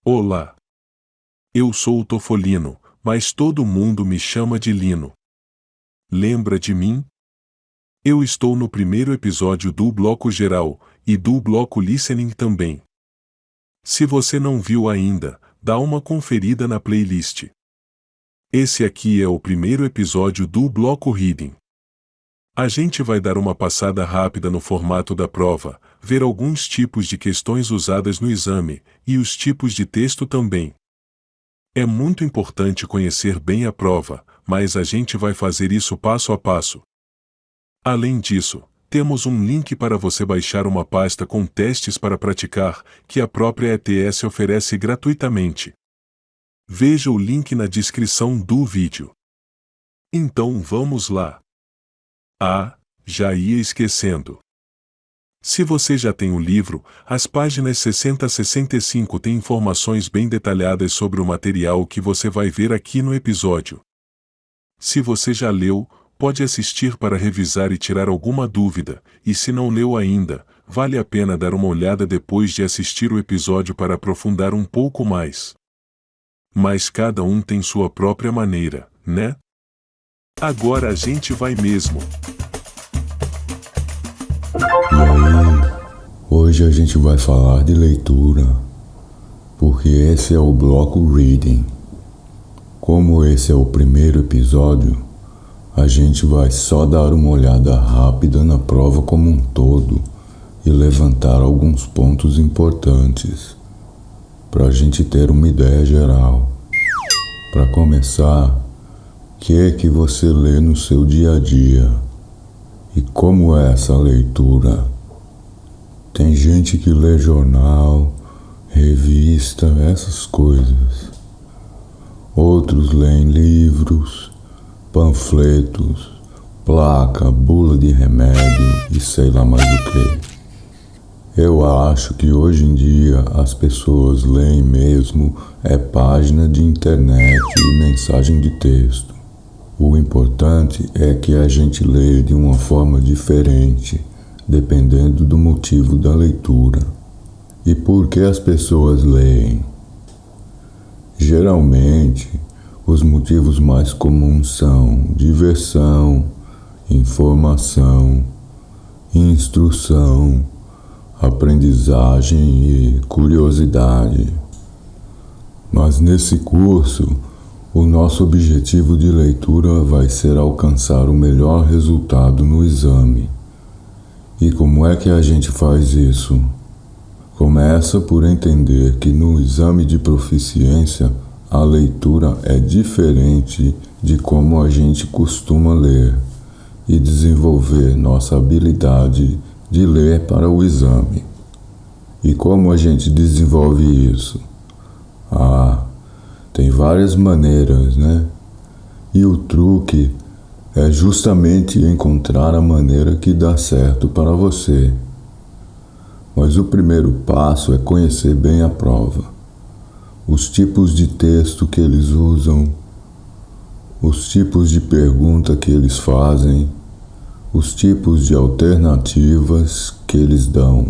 Olá! Eu sou o Tofolino, mas todo mundo me chama de Lino. Lembra de mim? Eu estou no primeiro episódio do Bloco Geral, e do Bloco Listening também. Se você não viu ainda, dá uma conferida na playlist. Esse aqui é o primeiro episódio do Bloco Reading. A gente vai dar uma passada rápida no formato da prova, ver alguns tipos de questões usadas no exame, e os tipos de texto também. É muito importante conhecer bem a prova, mas a gente vai fazer isso passo a passo. Além disso, temos um link para você baixar uma pasta com testes para praticar, que a própria ETS oferece gratuitamente. Veja o link na descrição do vídeo. Então vamos lá. Já ia esquecendo. Se você já tem o livro, as páginas 60 a 65 têm informações bem detalhadas sobre o material que você vai ver aqui no episódio. Se você já leu, pode assistir para revisar e tirar alguma dúvida, e se não leu ainda, vale a pena dar uma olhada depois de assistir o episódio para aprofundar um pouco mais. Mas cada um tem sua própria maneira, né? Agora a gente vai mesmo. E aí, hoje a gente vai falar de leitura, porque esse é o bloco Reading. Como esse é o primeiro episódio, a gente vai só dar uma olhada rápida na prova como um todo e levantar alguns pontos importantes, para a gente ter uma ideia geral. Para começar, o que é que você lê no seu dia a dia? E como é essa leitura? Tem gente que lê jornal, revista, essas coisas. Outros leem livros, panfletos, placa, bula de remédio e sei lá mais o que. Eu acho que hoje em dia as pessoas leem mesmo página de internet e mensagem de texto. O importante é que a gente lê de uma forma diferente, dependendo do motivo da leitura. E por que as pessoas leem? Geralmente, os motivos mais comuns são diversão, informação, instrução, aprendizagem e curiosidade. Mas nesse curso, o nosso objetivo de leitura vai ser alcançar o melhor resultado no exame. E como é que a gente faz isso? Começa por entender que no exame de proficiência, a leitura é diferente de como a gente costuma ler e desenvolver nossa habilidade de ler para o exame. E como a gente desenvolve isso? Tem várias maneiras, né? E o truque é justamente encontrar a maneira que dá certo para você. Mas o primeiro passo é conhecer bem a prova. Os tipos de texto que eles usam, os tipos de pergunta que eles fazem, os tipos de alternativas que eles dão.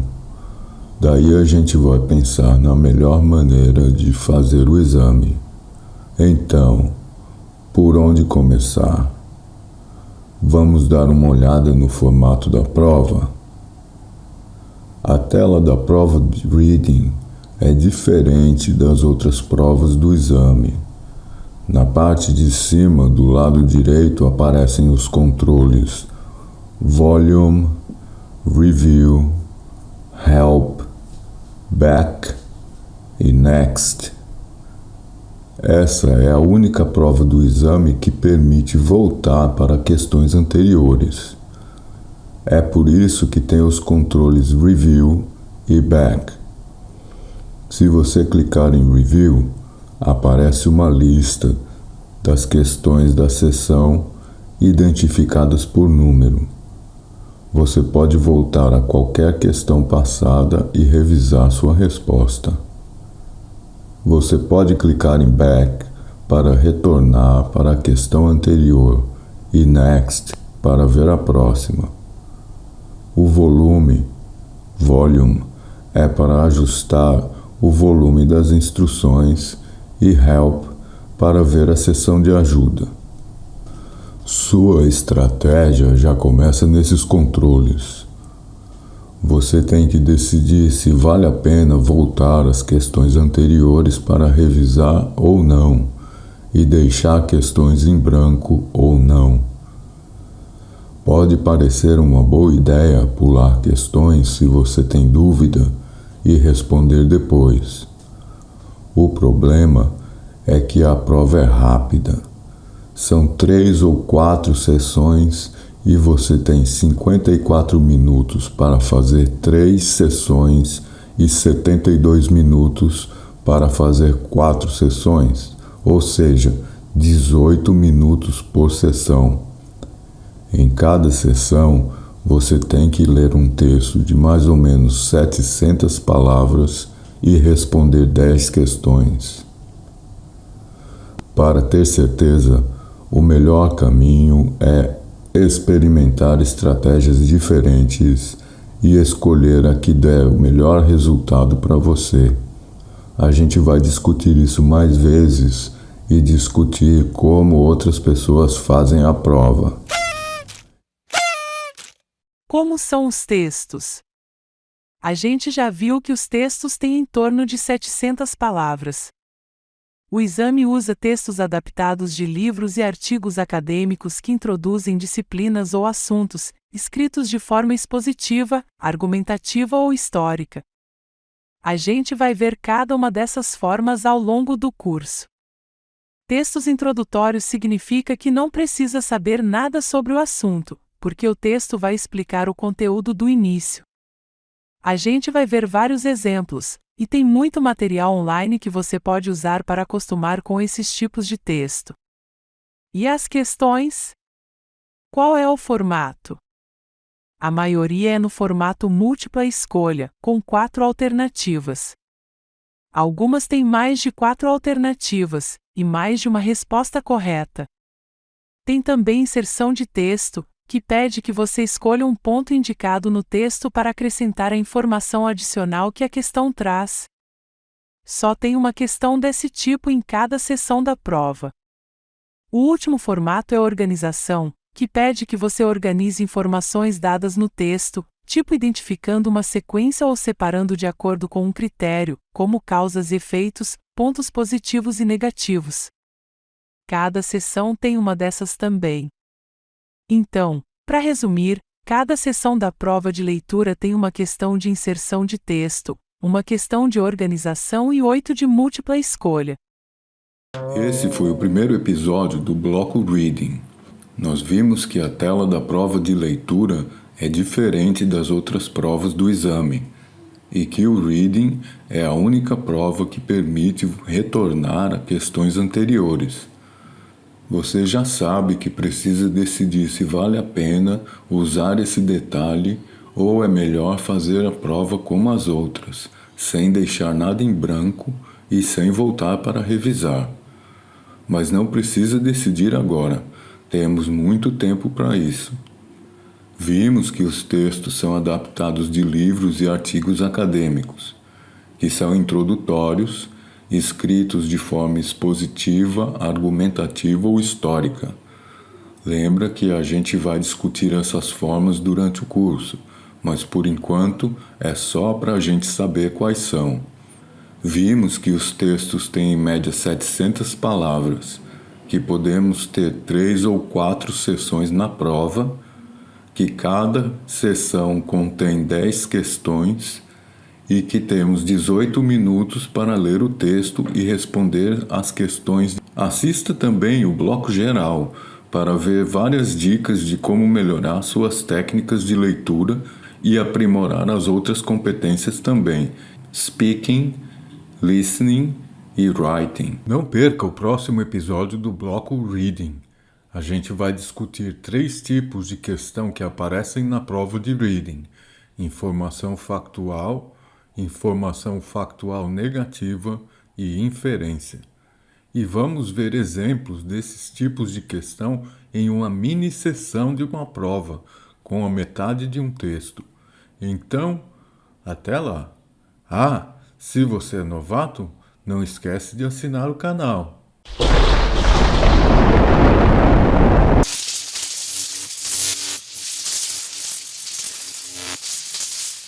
Daí a gente vai pensar na melhor maneira de fazer o exame. Então, por onde começar? Vamos dar uma olhada no formato da prova? A tela da prova de Reading é diferente das outras provas do exame. Na parte de cima, do lado direito, aparecem os controles Volume, Review, Help, Back e Next. Essa é a única prova do exame que permite voltar para questões anteriores. É por isso que tem os controles Review e Back. Se você clicar em Review, aparece uma lista das questões da seção identificadas por número. Você pode voltar a qualquer questão passada e revisar sua resposta. Você pode clicar em Back para retornar para a questão anterior e Next para ver a próxima. O volume, Volume, é para ajustar o volume das instruções e Help para ver a seção de ajuda. Sua estratégia já começa nesses controles. Você tem que decidir se vale a pena voltar às questões anteriores para revisar ou não, e deixar questões em branco ou não. Pode parecer uma boa ideia pular questões se você tem dúvida e responder depois. O problema é que a prova é rápida. São 3 ou 4 sessões e você tem 54 minutos para fazer 3 sessões e 72 minutos para fazer 4 sessões, ou seja, 18 minutos por sessão. Em cada sessão, você tem que ler um texto de mais ou menos 700 palavras e responder 10 questões. Para ter certeza, o melhor caminho é experimentar estratégias diferentes e escolher a que der o melhor resultado para você. A gente vai discutir isso mais vezes e discutir como outras pessoas fazem a prova. Como são os textos? A gente já viu que os textos têm em torno de 700 palavras. O exame usa textos adaptados de livros e artigos acadêmicos que introduzem disciplinas ou assuntos, escritos de forma expositiva, argumentativa ou histórica. A gente vai ver cada uma dessas formas ao longo do curso. Textos introdutórios significa que não precisa saber nada sobre o assunto, porque o texto vai explicar o conteúdo do início. A gente vai ver vários exemplos, e tem muito material online que você pode usar para acostumar com esses tipos de texto. E as questões? Qual é o formato? A maioria é no formato múltipla escolha, com 4 alternativas. Algumas têm mais de 4 alternativas, e mais de uma resposta correta. Tem também inserção de texto, que pede que você escolha um ponto indicado no texto para acrescentar a informação adicional que a questão traz. Só tem uma questão desse tipo em cada sessão da prova. O último formato é organização, que pede que você organize informações dadas no texto, tipo identificando uma sequência ou separando de acordo com um critério, como causas e efeitos, pontos positivos e negativos. Cada sessão tem uma dessas também. Então, para resumir, cada sessão da prova de leitura tem uma questão de inserção de texto, uma questão de organização e 8 de múltipla escolha. Esse foi o primeiro episódio do bloco Reading. Nós vimos que a tela da prova de leitura é diferente das outras provas do exame e que o Reading é a única prova que permite retornar a questões anteriores. Você já sabe que precisa decidir se vale a pena usar esse detalhe ou é melhor fazer a prova como as outras, sem deixar nada em branco e sem voltar para revisar. Mas não precisa decidir agora, temos muito tempo para isso. Vimos que os textos são adaptados de livros e artigos acadêmicos, que são introdutórios, escritos de forma expositiva, argumentativa ou histórica. Lembra que a gente vai discutir essas formas durante o curso, mas por enquanto é só para a gente saber quais são. Vimos que os textos têm em média 700 palavras, que podemos ter 3 ou 4 sessões na prova, que cada sessão contém 10 questões e que temos 18 minutos para ler o texto e responder as questões. Assista também o bloco geral para ver várias dicas de como melhorar suas técnicas de leitura e aprimorar as outras competências também: speaking, listening e writing. Não perca o próximo episódio do bloco Reading. A gente vai discutir 3 tipos de questão que aparecem na prova de Reading: informação factual negativa e inferência. E vamos ver exemplos desses tipos de questão em uma mini sessão de uma prova, com a metade de um texto. Então, até lá! Se você é novato, não esquece de assinar o canal.